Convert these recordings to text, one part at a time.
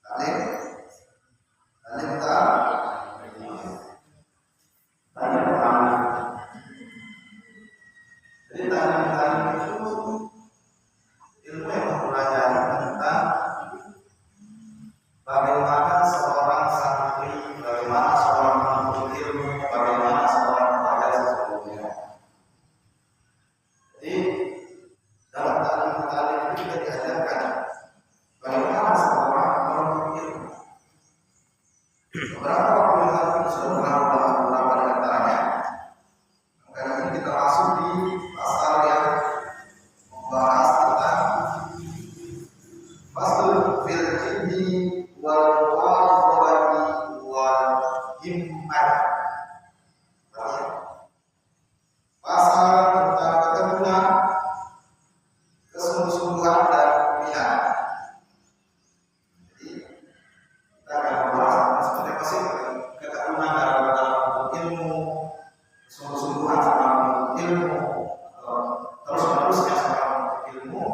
Talim talim talim. Jadi talim itu ilmu yang mempelajari tentang bagaimana seorang santri, bagaimana seorang penuntut ilmu, bagaimana seorang pelajar sesungguhnya. Jadi dalam talim itu kita diajarkan bagaimana seorang penuntut ilmu. Beberapa waktu yang lalu kita sudah melakukan beberapa di antaranya. Kali ini kita masuk di pasal yang membahas tentang pasal fil jiddi wal muwazabati wal himmah. Pasal tentang ketekunan, kesungguh-sungguhan dan pilihan. Jadi kita akan membahas seperti apa sih ketekunan dalam ilmu, kesungguh-sungguhan dalam ilmu, terus-menerusnya dalam ilmu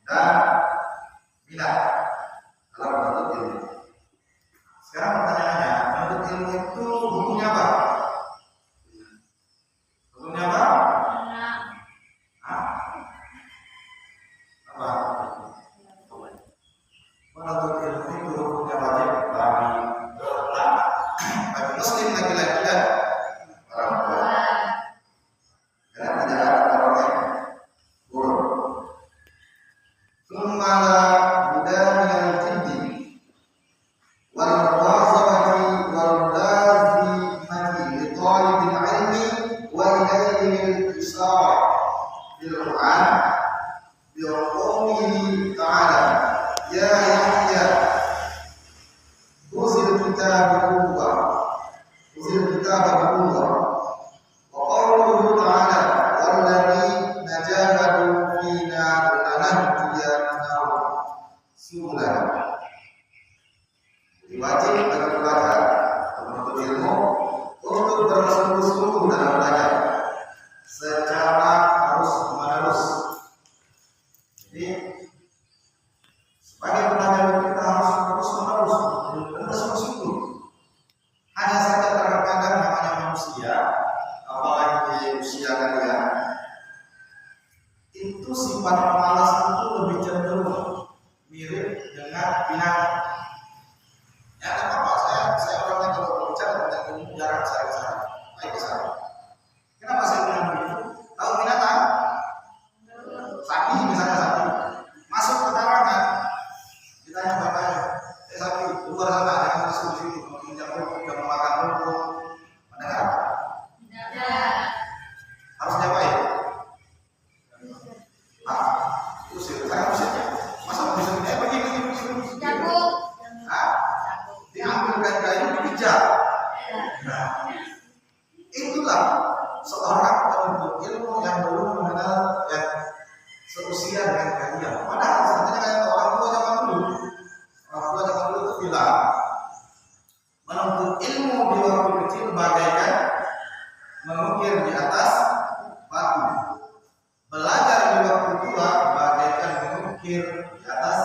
dan minat dalam menuntut ilmu. Sekarang pertanyaannya, menuntut ilmu itu hukumnya apa? Hukumnya apa? Apa? Menuntut ilmu itu hukumnya wajib bagi muslim laki-laki dan perempuan. Dan tidak ada orang yang buruk. Sumala budaya jiddi wal muwazabati wal lazimati li talibil ilmi wa ilayhi al-isar bil Qur'an bi qawlihi ta'ala ya Yahya uzil kitab al-quwa wa qawluhu ta'ala walladhi najahadu fina lanahdiyannahum subulana. Wajib bagi pelajar penuntut ilmu untuk bersungguh-sungguh dalam belajar secara terus-menerus. Jadi sebagai pelajar kita harus terus-menerus dan bersungguh-sungguh. Hanya saja terkadang namanya manusia, apalagi usia kalian, itu sifat pemalas itu lebih cenderung mirip dengan binatang. Ya tidak apa-apa, saya orangnya kalau berbicara tentang ilmu jarang saya baik saya. Kenapa saya bilang begitu? Tahu binatang? Sapi misalnya sapi masuk ke karangan, ditanya bapaknya, sapi keluar sana, jangan masuk di situ, menginjak rumput, jangan makan rumput, mendengar? Harus diapain? Usir, saya usirnya. Masa bisa pergi. Diambil kayu dipijak. Nah, itulah seorang penuntut ilmu yang belum mengenal yang seusia dengan kalian. Padahal sebenarnya kayak orang tua zaman dulu. Orang tua zaman dulu itu bilang menuntut ilmu di waktu kecil bagaikan mengukir di atas batu. Belajar di waktu tua bagaikan mengukir di atas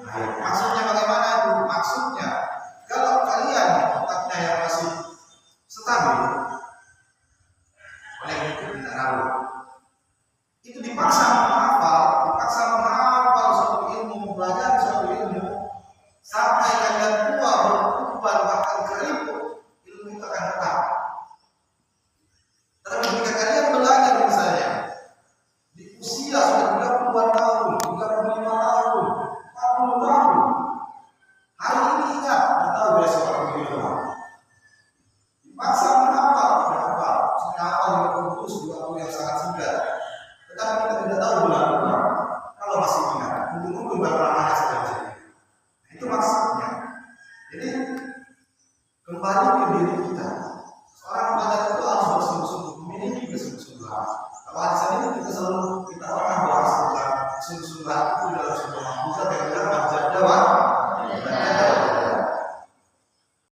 air. Maksudnya bagaimana itu? Maksudnya kalau kalian otaknya yang masih stabil, oleh itu tidak tahu, itu dipaksa menghafal suatu ilmu, mempelajari suatu ilmu sampai kalian tua berubah bahkan keriput, ilmu itu akan tetap. Tapi ketika kalian belajar misalnya di usia sudah 30 tahun, 35 tahun, 40 tahun, hari ini ingat, tidak tahu besok akan begitu. Dipaksa menghafal, menghafal dengan kursus di waktu yang sangat singkat. Tetapi kita tidak tahu bulan-bulan. Kalau masih ingat, mungkin berapa lamanya saja bisa. Itu maksudnya. Jadi kembali ke diri kita. Seorang pelajar itu harus bersungguh-sungguh, memiliki kesungguh-sungguhan. Kalau di sana kita selalu